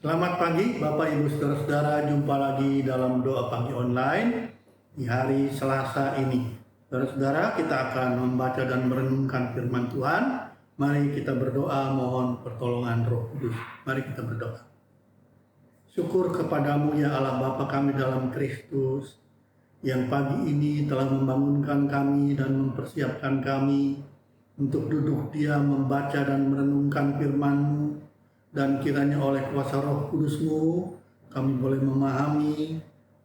Selamat pagi Bapak Ibu Saudara-saudara, jumpa lagi dalam doa pagi online di hari Selasa ini. Saudara-saudara, kita akan membaca dan merenungkan firman Tuhan. Mari kita berdoa mohon pertolongan Roh Kudus. Mari kita berdoa. Syukur kepadamu ya Allah Bapa kami dalam Kristus, yang pagi ini telah membangunkan kami dan mempersiapkan kami untuk duduk diam membaca dan merenungkan firman-Mu. Dan kiranya oleh kuasa Roh Kudus-Mu kami boleh memahami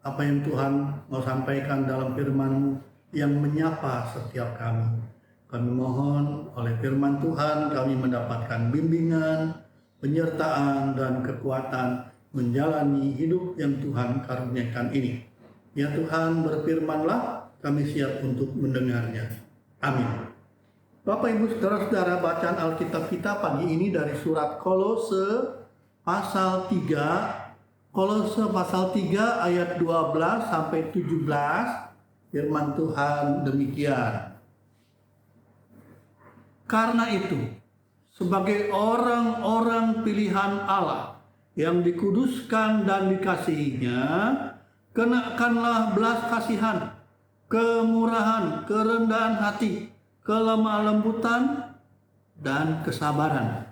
apa yang Tuhan mau sampaikan dalam firman-Mu yang menyapa setiap kami. Kami mohon oleh firman Tuhan kami mendapatkan bimbingan, penyertaan, dan kekuatan menjalani hidup yang Tuhan karuniakan ini. Ya Tuhan, berfirmanlah, kami siap untuk mendengarnya. Amin. Bapak Ibu Saudara-saudara, bacaan Alkitab kita pagi ini dari surat Kolose pasal 3. Kolose pasal 3 ayat 12 sampai 17. Firman Tuhan demikian. Karena itu, sebagai orang-orang pilihan Allah yang dikuduskan dan dikasihinya, kenakanlah belas kasihan, kemurahan, kerendahan hati, kelemah lembutan, dan kesabaran.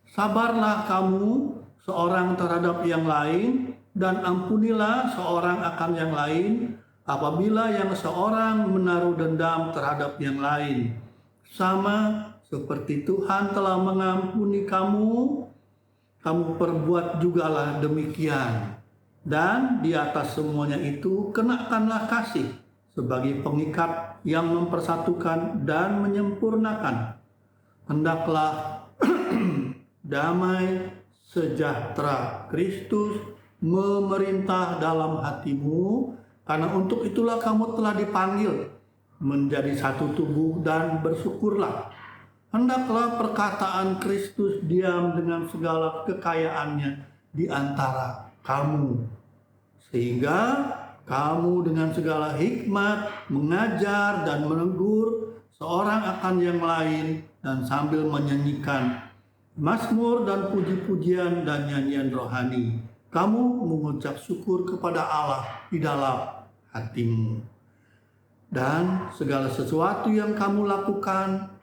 Sabarlah kamu seorang terhadap yang lain, dan ampunilah seorang akan yang lain apabila yang seorang menaruh dendam terhadap yang lain. Sama seperti Tuhan telah mengampuni kamu, kamu perbuat jugalah demikian. Dan di atas semuanya itu kenakanlah kasih sebagai pengikat yang mempersatukan dan menyempurnakan. Hendaklah damai sejahtera Kristus memerintah dalam hatimu, karena untuk itulah kamu telah dipanggil menjadi satu tubuh, dan bersyukurlah. Hendaklah perkataan Kristus diam dengan segala kekayaannya di antara kamu, sehingga kamu dengan segala hikmat mengajar dan menegur seorang akan yang lain, dan sambil menyanyikan mazmur dan puji-pujian dan nyanyian rohani, kamu mengucap syukur kepada Allah di dalam hatimu. Dan segala sesuatu yang kamu lakukan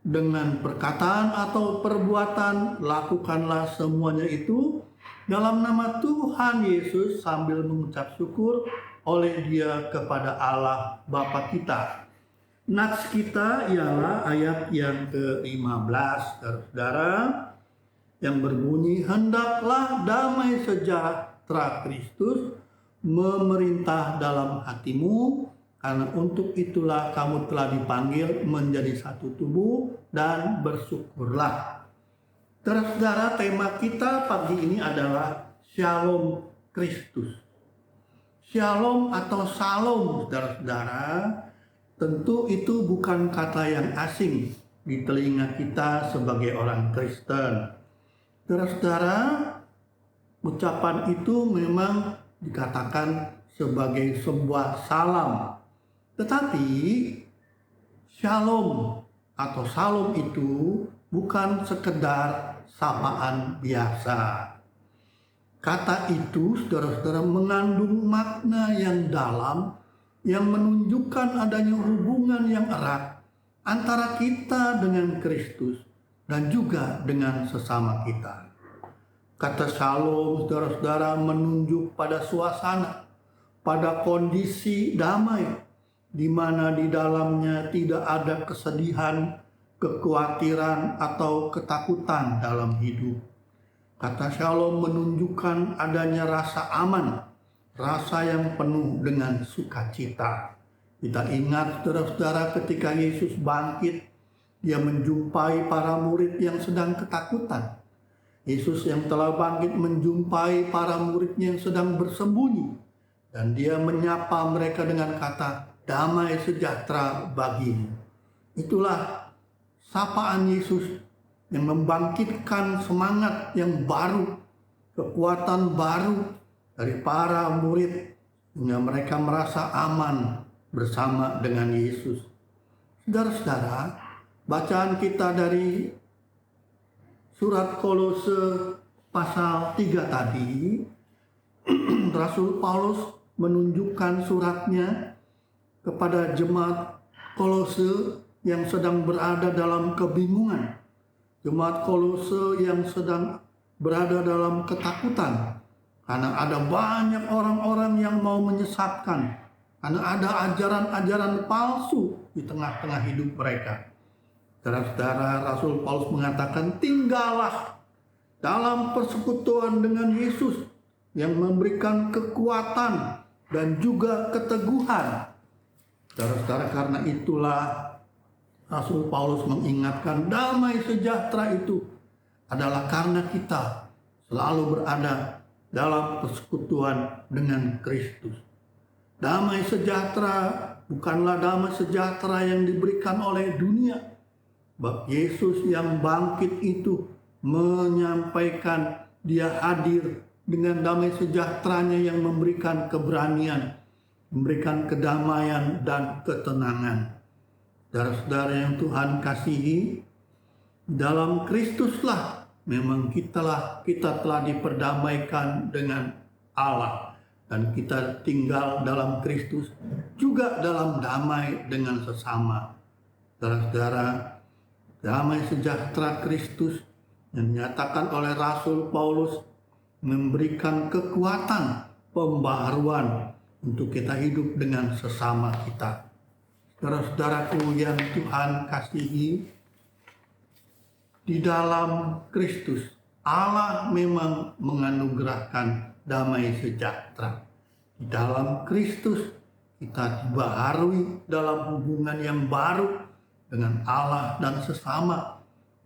dengan perkataan atau perbuatan, lakukanlah semuanya itu dalam nama Tuhan Yesus sambil mengucap syukur oleh Dia kepada Allah Bapa kita. Nats kita ialah ayat yang ke-15, saudara, yang berbunyi, hendaklah damai sejahtera Kristus memerintah dalam hatimu, karena untuk itulah kamu telah dipanggil menjadi satu tubuh, dan bersyukurlah. Saudara, tema kita pagi ini adalah Shalom Kristus. Shalom atau Shalom, saudara-saudara, tentu itu bukan kata yang asing di telinga kita sebagai orang Kristen. Saudara-saudara, ucapan itu memang dikatakan sebagai sebuah salam. Tetapi Shalom atau Shalom itu bukan sekedar sapaan biasa. Kata itu, saudara-saudara, mengandung makna yang dalam yang menunjukkan adanya hubungan yang erat antara kita dengan Kristus dan juga dengan sesama kita. Kata shalom, saudara-saudara, menunjuk pada suasana, pada kondisi damai, di mana di dalamnya tidak ada kesedihan, kekhawatiran, atau ketakutan dalam hidup. Kata shalom menunjukkan adanya rasa aman, rasa yang penuh dengan sukacita. Kita ingat, saudara-saudara, ketika Yesus bangkit, Dia menjumpai para murid yang sedang ketakutan. Yesus yang telah bangkit menjumpai para muridnya yang sedang bersembunyi, dan Dia menyapa mereka dengan kata, damai sejahtera bagimu. Itulah sapaan Yesus yang membangkitkan semangat yang baru, kekuatan baru dari para murid, sehingga mereka merasa aman bersama dengan Yesus. Saudara-saudara, bacaan kita dari surat Kolose pasal 3 tadi, Rasul Paulus menunjukkan suratnya kepada jemaat Kolose yang sedang berada dalam kebingungan. Jemaat Kolose yang sedang berada dalam ketakutan. Karena ada banyak orang-orang yang mau menyesatkan. Karena ada ajaran-ajaran palsu di tengah-tengah hidup mereka. Saudara-saudara, Rasul Paulus mengatakan, tinggallah dalam persekutuan dengan Yesus yang memberikan kekuatan dan juga keteguhan. Saudara-saudara, karena itulah Rasul Paulus mengingatkan damai sejahtera itu adalah karena kita selalu berada dalam persekutuan dengan Kristus. Damai sejahtera bukanlah damai sejahtera yang diberikan oleh dunia. Sebab Yesus yang bangkit itu menyampaikan dia hadir dengan damai sejahteranya yang memberikan keberanian, memberikan kedamaian dan ketenangan. Saudara-saudara yang Tuhan kasihi, dalam Kristuslah memang kita telah diperdamaikan dengan Allah. Dan kita tinggal dalam Kristus juga dalam damai dengan sesama. Saudara-saudara, damai sejahtera Kristus yang dinyatakan oleh Rasul Paulus memberikan kekuatan pembaharuan untuk kita hidup dengan sesama kita. Saudara-saudaraku yang Tuhan kasihi, di dalam Kristus Allah memang menganugerahkan damai sejahtera. Di dalam Kristus kita dibaharui dalam hubungan yang baru dengan Allah dan sesama.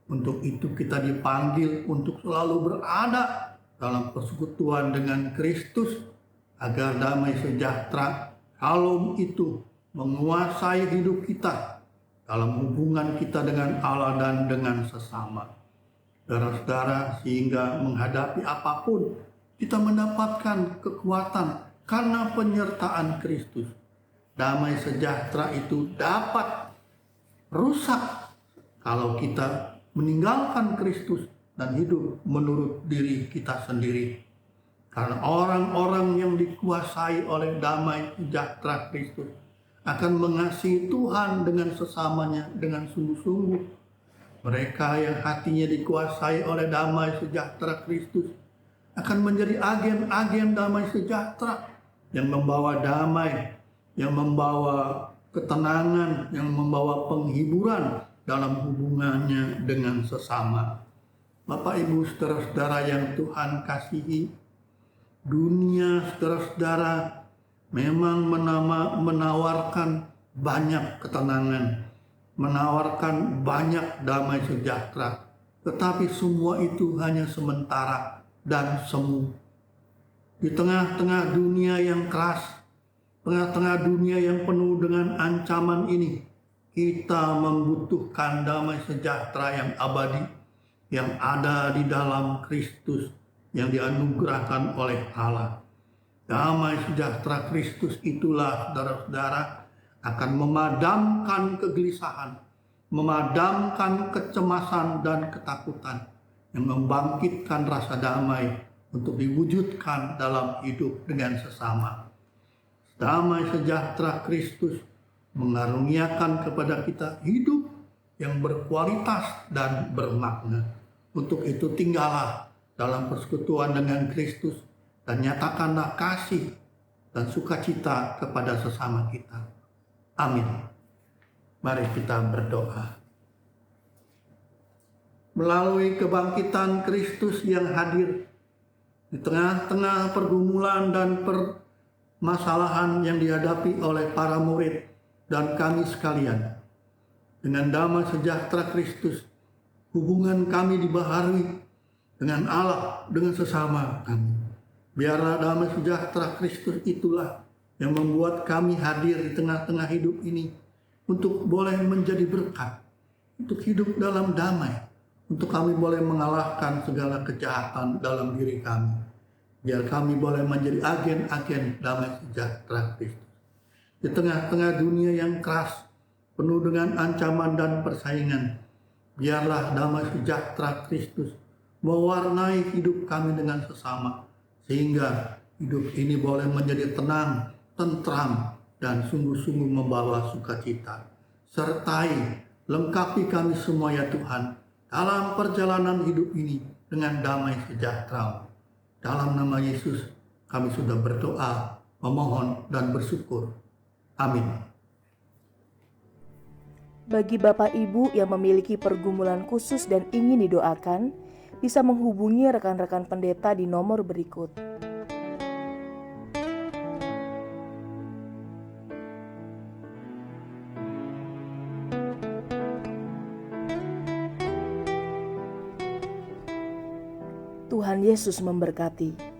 Untuk itu kita dipanggil untuk selalu berada dalam persekutuan dengan Kristus agar damai sejahtera shalom itu menguasai hidup kita dalam hubungan kita dengan Allah dan dengan sesama. Saudara-saudara, sehingga menghadapi apapun kita mendapatkan kekuatan karena penyertaan Kristus. Damai sejahtera itu dapat rusak kalau kita meninggalkan Kristus dan hidup menurut diri kita sendiri. Karena orang-orang yang dikuasai oleh damai sejahtera Kristus akan mengasihi Tuhan dengan sesamanya dengan sungguh-sungguh. Mereka yang hatinya dikuasai oleh damai sejahtera Kristus akan menjadi agen-agen damai sejahtera yang membawa damai, yang membawa ketenangan, yang membawa penghiburan dalam hubungannya dengan sesama. Bapak, Ibu, saudara-saudara yang Tuhan kasihi, dunia, saudara-saudara, memang menawarkan banyak ketenangan, menawarkan banyak damai sejahtera, tetapi semua itu hanya sementara dan semu. Di tengah-tengah dunia yang keras, tengah-tengah dunia yang penuh dengan ancaman ini, kita membutuhkan damai sejahtera yang abadi, yang ada di dalam Kristus, yang dianugerahkan oleh Allah. Damai sejahtera Kristus itulah, saudara-saudara, akan memadamkan kegelisahan, memadamkan kecemasan dan ketakutan, yang membangkitkan rasa damai untuk diwujudkan dalam hidup dengan sesama. Damai sejahtera Kristus mengaruniakan kepada kita hidup yang berkualitas dan bermakna. Untuk itu tinggallah dalam persekutuan dengan Kristus dan nyatakanlah kasih dan sukacita kepada sesama kita. Amin. Mari kita berdoa. Melalui kebangkitan Kristus yang hadir di tengah-tengah pergumulan dan permasalahan yang dihadapi oleh para murid dan kami sekalian, dengan damai sejahtera Kristus, hubungan kami dibaharui dengan Allah, dengan sesama kami. Biarlah damai sejahtera Kristus itulah yang membuat kami hadir di tengah-tengah hidup ini untuk boleh menjadi berkat, untuk hidup dalam damai, untuk kami boleh mengalahkan segala kejahatan dalam diri kami. Biar kami boleh menjadi agen-agen damai sejahtera Kristus. Di tengah-tengah dunia yang keras, penuh dengan ancaman dan persaingan, biarlah damai sejahtera Kristus mewarnai hidup kami dengan sesama, sehingga hidup ini boleh menjadi tenang, tentram, dan sungguh-sungguh membawa sukacita. Sertai, lengkapi kami semua ya Tuhan, dalam perjalanan hidup ini dengan damai sejahtera. Dalam nama Yesus, kami sudah berdoa, memohon, dan bersyukur. Amin. Bagi Bapak Ibu yang memiliki pergumulan khusus dan ingin didoakan, bisa menghubungi rekan-rekan pendeta di nomor berikut. Tuhan Yesus memberkati.